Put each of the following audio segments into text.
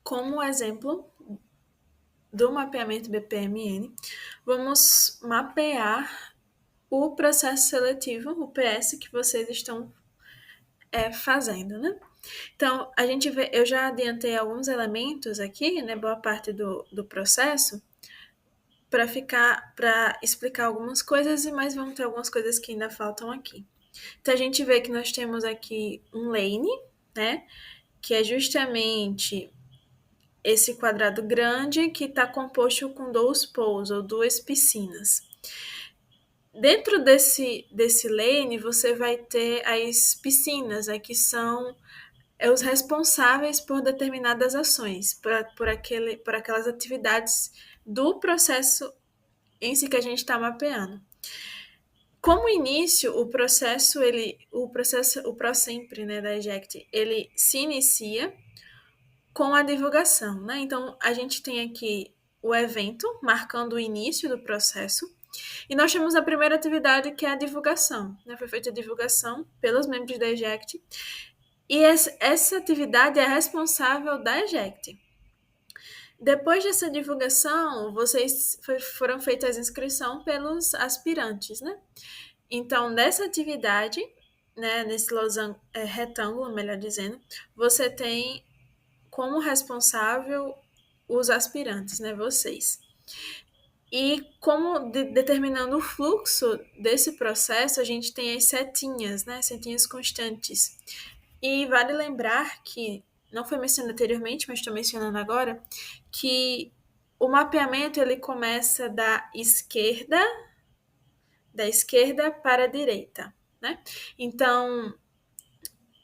como exemplo do mapeamento BPMN, vamos mapear o processo seletivo, o PS, que vocês estão fazendo, né? Então, a gente vê, eu já adiantei alguns elementos aqui, né? Boa parte do processo, para explicar algumas coisas, e mais vão ter algumas coisas que ainda faltam aqui. Então, a gente vê que nós temos aqui um lane, né? Que é justamente esse quadrado grande que está composto com dois pools, ou duas piscinas. Dentro desse lane, você vai ter as piscinas, que são os responsáveis por determinadas ações, por aquelas atividades do processo em si que a gente está mapeando. Como início, o ProSempre, né, da Eject, ele se inicia com a divulgação, né? Então, a gente tem aqui o evento marcando o início do processo, e nós temos a primeira atividade, que é a divulgação, né? Foi feita a divulgação pelos membros da Eject, e essa atividade é responsável da Eject. Depois dessa divulgação, foram feitas a inscrição pelos aspirantes, né? Então, nessa atividade, né, nesse retângulo, melhor dizendo, você tem como responsável os aspirantes, né, vocês. E como determinando o fluxo desse processo, a gente tem as setinhas, né, setinhas constantes. E vale lembrar que, não foi mencionado anteriormente, mas estou mencionando agora, que o mapeamento ele começa da esquerda para a direita, né? Então,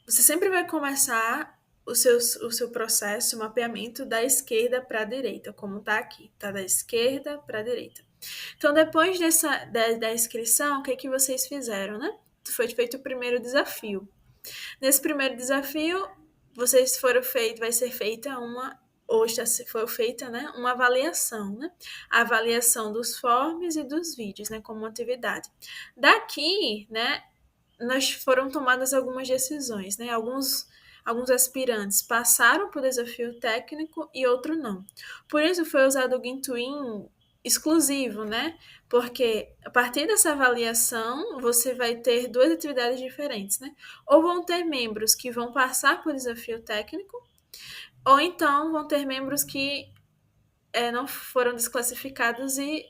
você sempre vai começar o seu processo, o mapeamento da esquerda para a direita, como está aqui, tá da esquerda para a direita. Então, depois da inscrição, o que vocês fizeram, né? Foi feito o primeiro desafio. Nesse primeiro desafio, vai ser feita foi feita, né, uma avaliação, né? A avaliação dos forms e dos vídeos, né, como atividade. Daqui, né, foram tomadas algumas decisões, né? Alguns aspirantes passaram por desafio técnico e outros não. Por isso foi usado o Gintuin exclusivo, né? Porque a partir dessa avaliação você vai ter duas atividades diferentes, né? Ou vão ter membros que vão passar por desafio técnico, ou então vão ter membros que não foram desclassificados e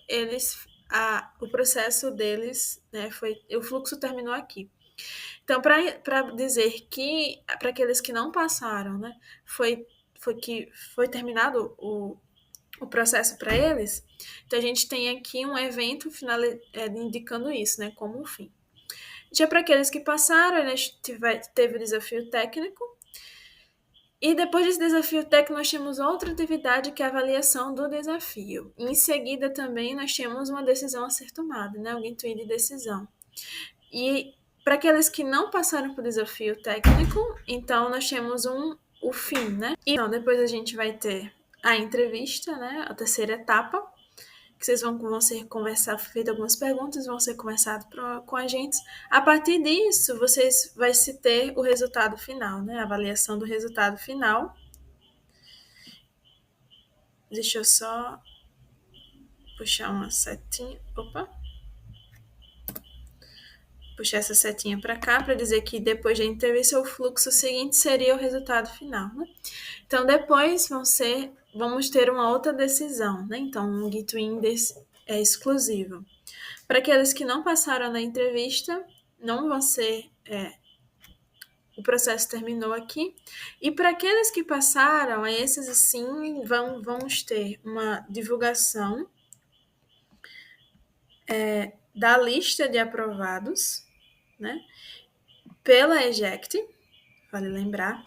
o processo deles, né, o fluxo terminou aqui. Então, para dizer que, para aqueles que não passaram, né, foi terminado o processo para eles, então a gente tem aqui um evento indicando isso, né, como um fim. Já para aqueles que passaram, teve o desafio técnico, e depois desse desafio técnico, nós temos outra atividade, que é a avaliação do desafio. E em seguida também nós temos uma decisão a ser tomada, né, o Gintuin de decisão. E para aqueles que não passaram por desafio técnico, então nós temos o fim, né? E então, depois a gente vai ter a entrevista, né? A terceira etapa, que vocês vão ser feitas algumas perguntas, vão ser conversados com a gente. A partir disso, vai se ter o resultado final, né? A avaliação do resultado final. Deixa eu só puxar uma setinha. Opa! Puxar essa setinha para cá para dizer que depois da entrevista o fluxo seguinte seria o resultado final, né? Então depois vamos ter uma outra decisão, né? Então um Gintuin é exclusivo. Para aqueles que não passaram na entrevista, não vão ser o processo terminou aqui. E para aqueles que passaram, esses sim vamos ter uma divulgação da lista de aprovados, né? Pela Eject, vale lembrar,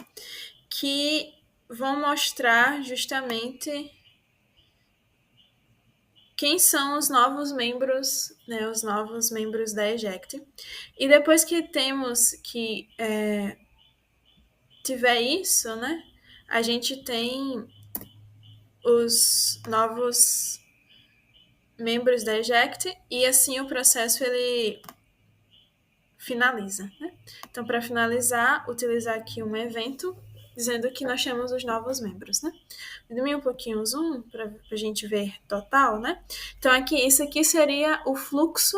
que vão mostrar justamente quem são os novos membros, né, os novos membros da Eject. E depois que tiver isso, né, a gente tem os novos membros da Eject e assim o processo ele finaliza, né? Então, para finalizar, utilizar aqui um evento dizendo que nós temos os novos membros, né? Diminuir um pouquinho o zoom para a gente ver total, né? Então, isso aqui seria o fluxo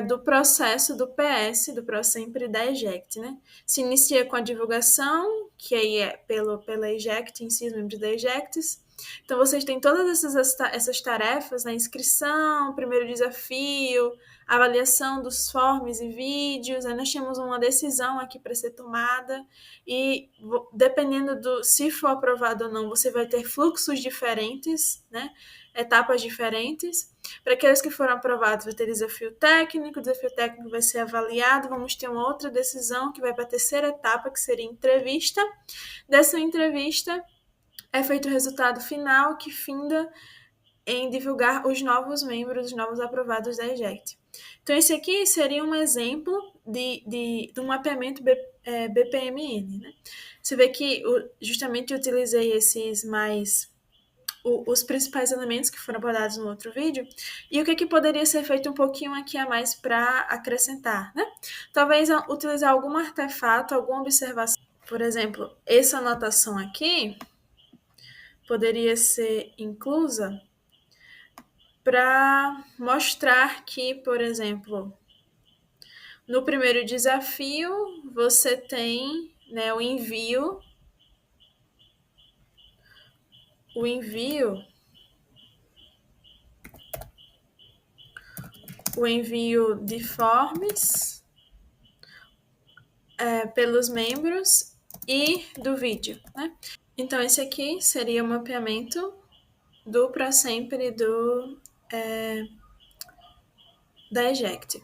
do processo do PS, do ProSempre da Eject, né? Se inicia com a divulgação, que aí é pela Eject em si, os membros da Ejects. Então, vocês têm todas essas tarefas, né? Inscrição, primeiro desafio, avaliação dos forms e vídeos. Aí nós temos uma decisão aqui para ser tomada e, dependendo se for aprovado ou não, você vai ter fluxos diferentes, né? Etapas diferentes. Para aqueles que foram aprovados, vai ter desafio técnico, o desafio técnico vai ser avaliado, vamos ter uma outra decisão que vai para a terceira etapa, que seria entrevista. Dessa entrevista é feito o resultado final, que finda em divulgar os novos membros, os novos aprovados da Eject. Então, esse aqui seria um exemplo de um mapeamento BPMN. Né? Você vê que justamente eu utilizei os principais elementos que foram abordados no outro vídeo, e o que poderia ser feito um pouquinho aqui a mais para acrescentar, né? Talvez utilizar algum artefato, alguma observação. Por exemplo, essa anotação aqui poderia ser inclusa para mostrar que, por exemplo, no primeiro desafio, você tem, né, o envio de forms pelos membros e do vídeo, né? Então, esse aqui seria o mapeamento do ProSempre da Eject.